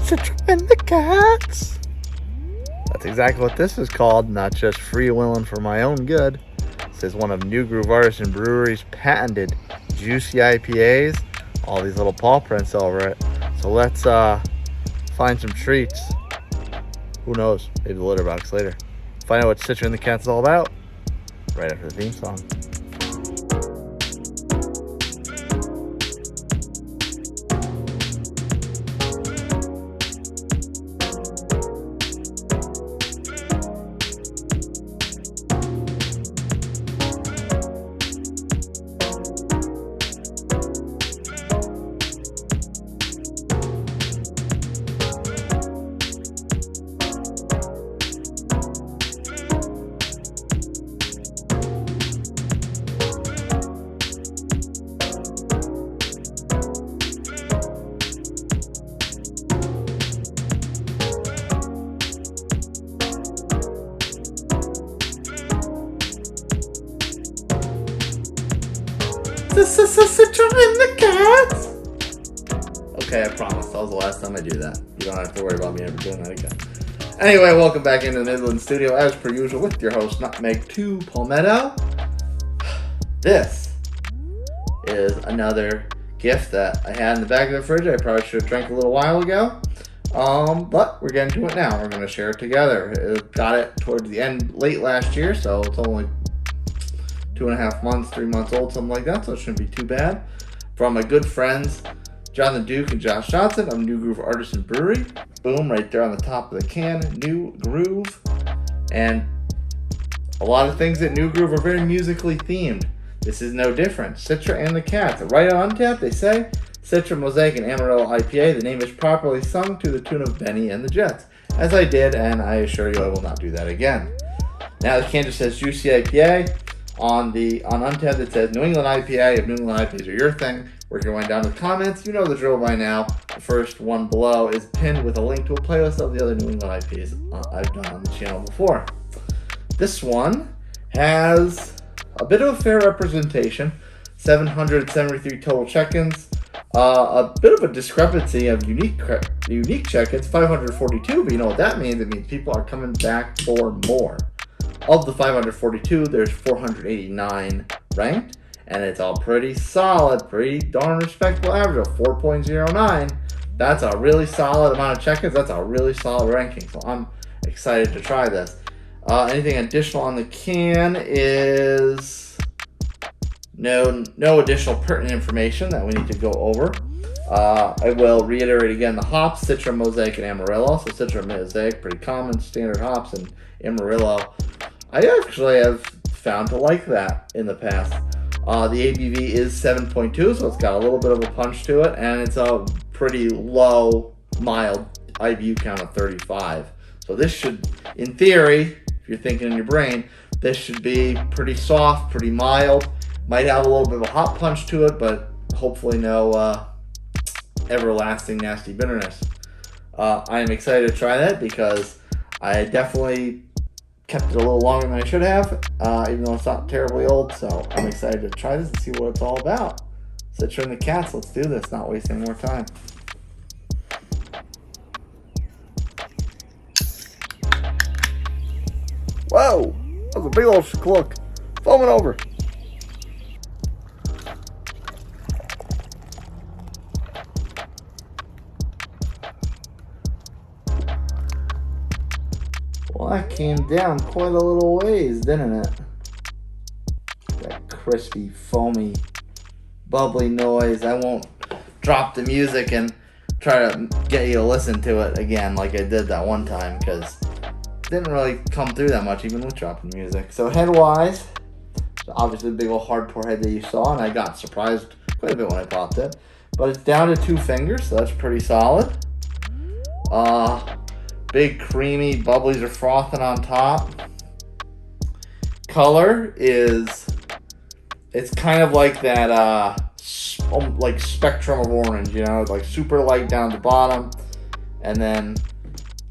Citra and the Cats. That's exactly what this is called, not just freewheeling for my own good. This is one of New Groove Artisan Brewery's patented juicy IPAs. All these little paw prints over it. So let's find some treats. Who knows? Maybe the litter box later. Find out what Citra and the Cats is all about right after the theme song. Citra and the Cats. Okay, I promise. That was the last time I do that. You don't have to worry about me ever doing that again. Anyway, welcome back into the Midland Studio as per usual with your host, Nutmeg 2 Palmetto. This is another gift that I had in the back of the fridge. I probably should have drank a little while ago. But we're getting to it now. We're going to share it together. Got it towards the end, late last year, so it's only 2.5 months, 3 months old, something like that, so it shouldn't be too bad. From my good friends, Jonathan Duke and Josh Johnson of New Groove Artisan Brewery. Boom, right there on the top of the can, New Groove. And a lot of things at New Groove are very musically themed. This is no different. Citra and the Cats. Right on tap, they say, Citra, Mosaic, and Amarillo IPA. The name is properly sung to the tune of Bennie&theJets. As I did, and I assure you I will not do that again. Now the can just says Juicy IPA. On Untitled, it says New England IPA. If New England IPAs are your thing, work your way down to the comments. You know the drill by now. The first one below is pinned with a link to a playlist of the other New England IPAs I've done on the channel before. This one has a bit of a fair representation. 773 total check-ins. A bit of a discrepancy of unique check-ins. 542, but you know what that means? It means people are coming back for more. Of the 542, there's 489 ranked, and it's all pretty solid, pretty darn respectable average of 4.09. That's a really solid amount of check-ins. That's a really solid ranking, so I'm excited to try this. Anything additional on the can is no additional pertinent information that we need to go over. I will reiterate again the hops, Citra, Mosaic, and Amarillo. So Citra and Mosaic, pretty common, standard hops, and Amarillo, I actually have found to like that in the past. The ABV is 7.2, so it's got a little bit of a punch to it, and it's a pretty low, mild IBU count of 35. So this should, in theory, if you're thinking in your brain, this should be pretty soft, pretty mild. Might have a little bit of a hot punch to it, but hopefully no everlasting nasty bitterness. I am excited to try that because I definitely kept it a little longer than I should have, even though it's not terribly old, so I'm excited to try this and see what it's all about. Citra and the Cats, let's do this, not waste any more time. Whoa! That was a big old clook. Foaming over. Well, that came down quite a little ways, didn't it? That crispy, foamy, bubbly noise. I won't drop the music and try to get you to listen to it again like I did that one time, because it didn't really come through that much even with dropping the music. So head-wise, obviously the big old hard pour head that you saw, and I got surprised quite a bit when I popped it. But it's down to 2 fingers, so that's pretty solid. Big creamy bubblies are frothing on top. Color is, it's kind of like that like spectrum of orange, you know, like super light down the bottom, and then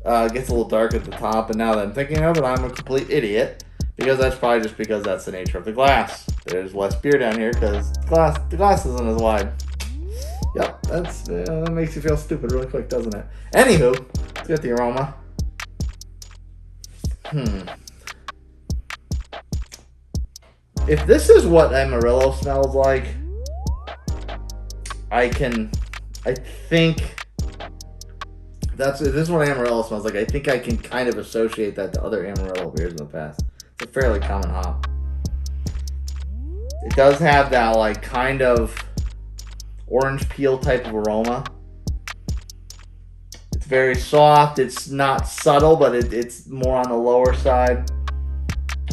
gets a little dark at the top. And now that I'm thinking of it, I'm a complete idiot, because that's probably just because that's the nature of the glass. There's less beer down here because the glass isn't as wide. Yep, that makes you feel stupid really quick, doesn't it? Anywho, let's get the aroma. If this is what Amarillo smells like, I think if this is what Amarillo smells like, I think I can kind of associate that to other Amarillo beers in the past. It's a fairly common hop. It does have that like kind of orange peel type of aroma. It's very soft. It's not subtle, but it's more on the lower side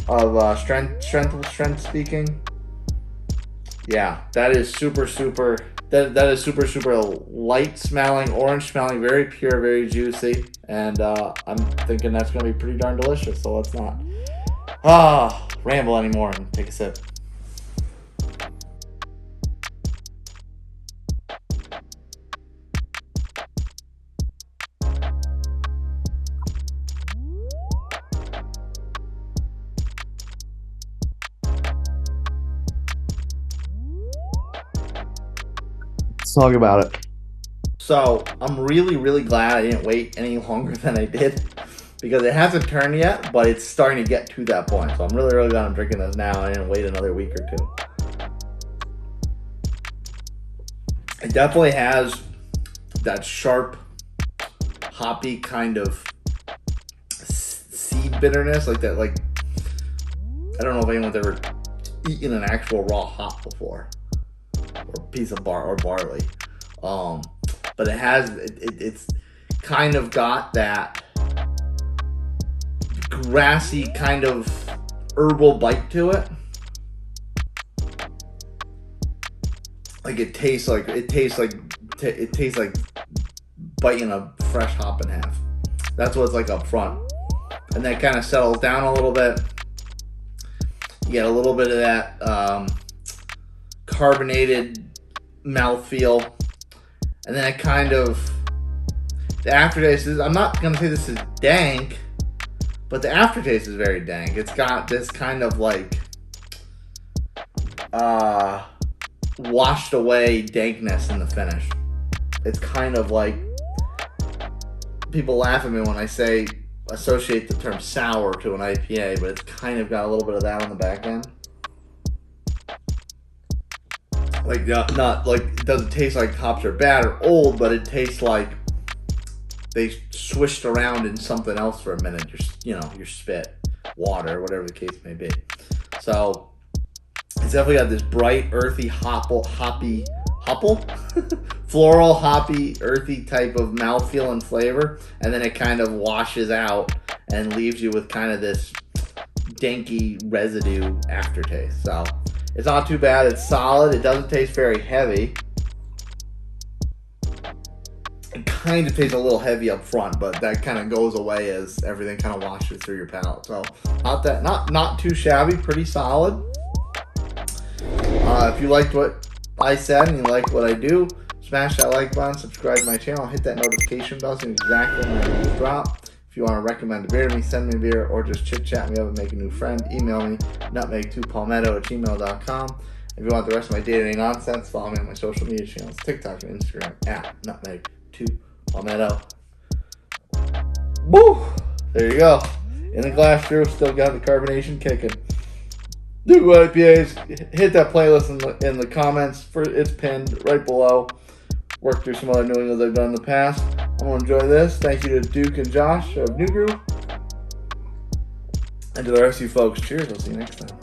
of strength speaking. Yeah, that is super that is super light smelling, orange smelling, very pure, very juicy, and I'm thinking that's gonna be pretty darn delicious. So let's not ramble anymore and take a sip. Let's talk about it. So I'm really glad I didn't wait any longer than I did, because it hasn't turned yet, but it's starting to get to that point. So I'm really glad I'm drinking this now. I didn't wait another week or two. It definitely has that sharp, hoppy kind of seed bitterness, like that. Like, I don't know if anyone's ever eaten an actual raw hop before, or a piece of barley. But it has it's kind of got that grassy kind of herbal bite to it. Like it tastes like biting a fresh hop in half. That's what it's like up front, and that kind of settles down a little bit. You get a little bit of that carbonated mouthfeel, and then it kind of, the aftertaste is, I'm not gonna say this is dank, but the aftertaste is very dank. It's got this kind of like washed away dankness in the finish. It's kind of like, people laugh at me when I say associate the term sour to an IPA, but it's kind of got a little bit of that on the back end. Like, not like, it doesn't taste like hops are bad or old, but it tastes like they swished around in something else for a minute. Your spit, water, whatever the case may be. So it's definitely got this bright, earthy, floral, hoppy, earthy type of mouthfeel and flavor, and then it kind of washes out and leaves you with kind of this danky residue aftertaste. So it's not too bad. It's solid. It doesn't taste very heavy. It kind of tastes a little heavy up front, but that kind of goes away as everything kind of washes through your palate. So not too shabby. Pretty solid. If you liked what I said and you like what I do, smash that like button, subscribe to my channel, hit that notification bell so you know exactly when my videos drop. If you want to recommend a beer to me, send me a beer, or just chit-chat me up and make a new friend, email me, nutmeg2palmetto@gmail.com. If you want the rest of my day-to-day nonsense, follow me on my social media channels, TikTok and Instagram, @nutmeg2palmetto. Woo! There you go. In the glass brew, still got the carbonation kicking. Do IPAs, hit that playlist in the comments. It's pinned right below. Work through some other New Englands I've done in the past. I'm going to enjoy this. Thank you to Duke and Josh of New Groove. And to the rest of you folks, cheers. I'll see you next time.